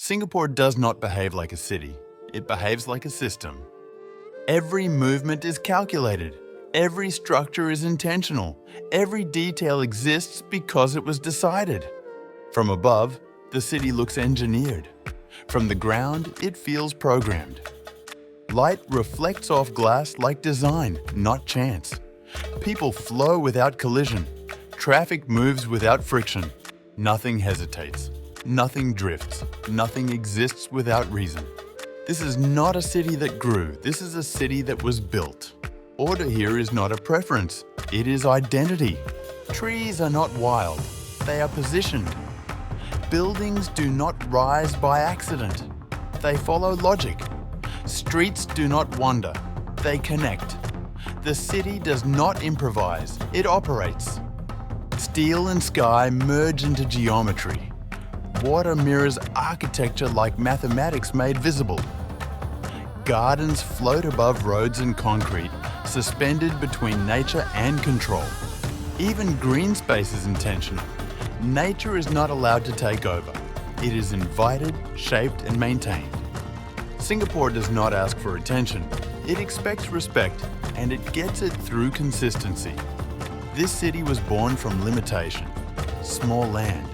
Singapore does not behave like a city. It behaves like a system. Every movement is calculated. Every structure is intentional. Every detail exists because it was decided. From above, the city looks engineered. From the ground, it feels programmed. Light reflects off glass like design, not chance. People flow without collision. Traffic moves without friction. Nothing hesitates. Nothing drifts. Nothing exists without reason. This is not a city that grew. This is a city that was built. Order here is not a preference. It is identity. Trees are not wild. They are positioned. Buildings do not rise by accident. They follow logic. Streets do not wander. They connect. The city does not improvise. It operates. Steel and sky merge into geometry. Water mirrors architecture like mathematics made visible. Gardens float above roads and concrete, suspended between nature and control. Even green space is intentional. Nature is not allowed to take over. It is invited, shaped, and maintained. Singapore does not ask for attention. It expects respect, and it gets it through consistency. This city was born from limitation. Small land,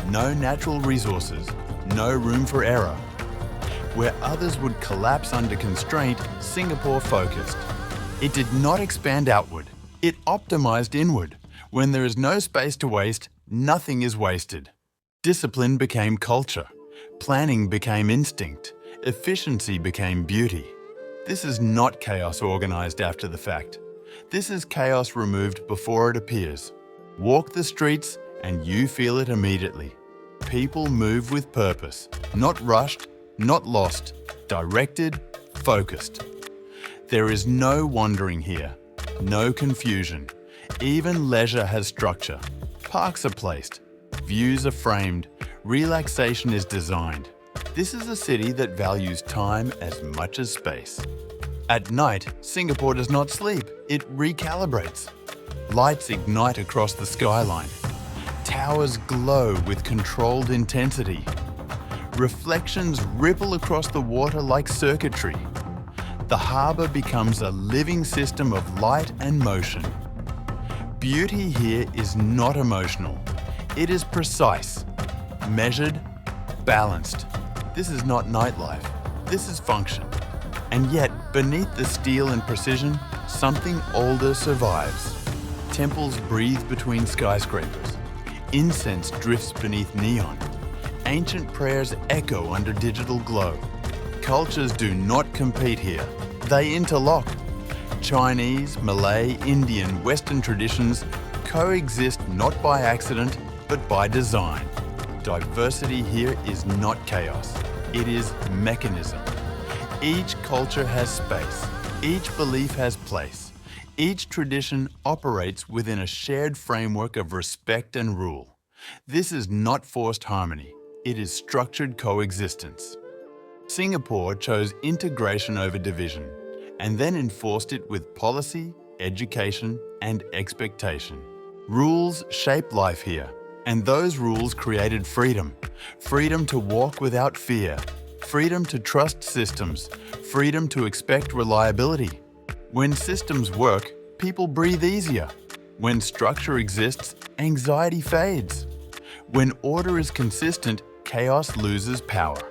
no natural resources, no room for error. Where others would collapse under constraint, Singapore focused. It did not expand outward. It optimized inward. When there is no space to waste, nothing is wasted. Discipline became culture. Planning became instinct. Efficiency became beauty. This is not chaos organized after the fact. This is chaos removed before it appears. Walk the streets and you feel it immediately. People move with purpose, not rushed, not lost, directed, focused. There is no wandering here, no confusion. Even leisure has structure. Parks are placed, views are framed, relaxation is designed. This is a city that values time as much as space. At night, Singapore does not sleep, it recalibrates. Lights ignite across the skyline. Towers glow with controlled intensity. Reflections ripple across the water like circuitry. The harbour becomes a living system of light and motion. Beauty here is not emotional. It is precise, measured, balanced. This is not nightlife. This is function. And yet, beneath the steel and precision, something older survives. Temples breathe between skyscrapers. Incense drifts beneath neon. Ancient prayers echo under digital glow. Cultures do not compete here. They interlock. Chinese, Malay, Indian, Western traditions coexist not by accident, but by design. Diversity here is not chaos. It is mechanism. Each culture has space. Each belief has place. Each tradition operates within a shared framework of respect and rule. This is not forced harmony. It is structured coexistence. Singapore chose integration over division, and then enforced it with policy, education, and expectation. Rules shape life here, and those rules created freedom. Freedom to walk without fear. Freedom to trust systems. Freedom to expect reliability. When systems work, people breathe easier. When structure exists, anxiety fades. When order is consistent, chaos loses power.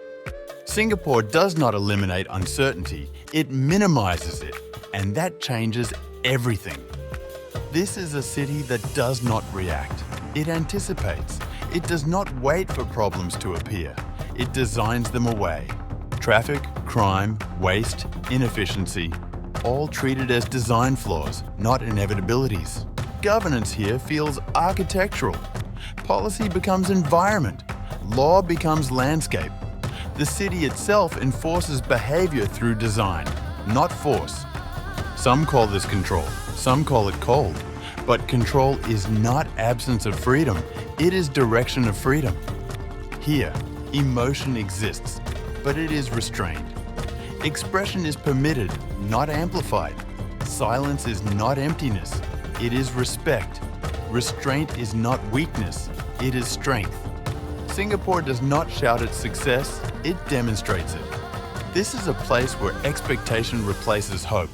Singapore does not eliminate uncertainty, it minimizes it, and that changes everything. This is a city that does not react. It anticipates. It does not wait for problems to appear. It designs them away. Traffic, crime, waste, inefficiency, all treated as design flaws, not inevitabilities. Governance here feels architectural. Policy becomes environment. Law becomes landscape. The city itself enforces behavior through design, not force. Some call this control, some call it cold. But control is not absence of freedom, it is direction of freedom. Here, emotion exists, but it is restrained. Expression is permitted, not amplified. Silence is not emptiness, it is respect. Restraint is not weakness, it is strength. Singapore does not shout its success, it demonstrates it. This is a place where expectation replaces hope,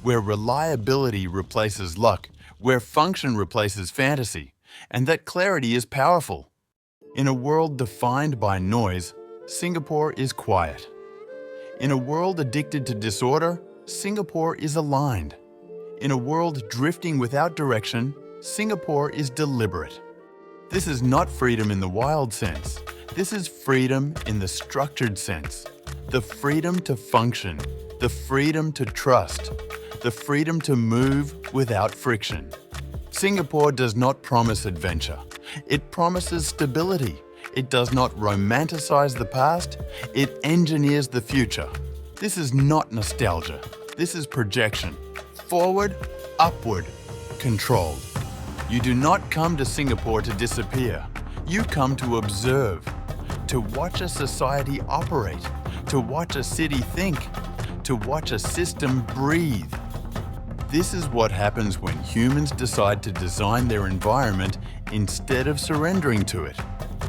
where reliability replaces luck, where function replaces fantasy, and that clarity is powerful. In a world defined by noise, Singapore is quiet. In a world addicted to disorder, Singapore is aligned. In a world drifting without direction, Singapore is deliberate. This is not freedom in the wild sense. This is freedom in the structured sense. The freedom to function, the freedom to trust, the freedom to move without friction. Singapore does not promise adventure. It promises stability. It does not romanticize the past. It engineers the future. This is not nostalgia. This is projection. Forward, upward, controlled. You do not come to Singapore to disappear. You come to observe, to watch a society operate, to watch a city think, to watch a system breathe. This is what happens when humans decide to design their environment instead of surrendering to it.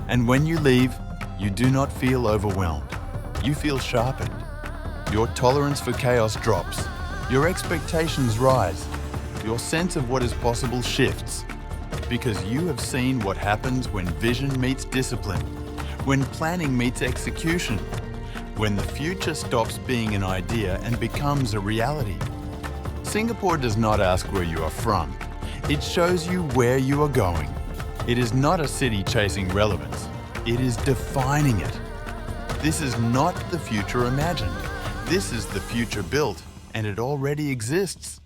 And when you leave, you do not feel overwhelmed. You feel sharpened. Your tolerance for chaos drops. Your expectations rise. Your sense of what is possible shifts. Because you have seen what happens when vision meets discipline, when planning meets execution, when the future stops being an idea and becomes a reality. Singapore does not ask where you are from. It shows you where you are going. It is not a city chasing relevance. It is defining it. This is not the future imagined. This is the future built, and it already exists.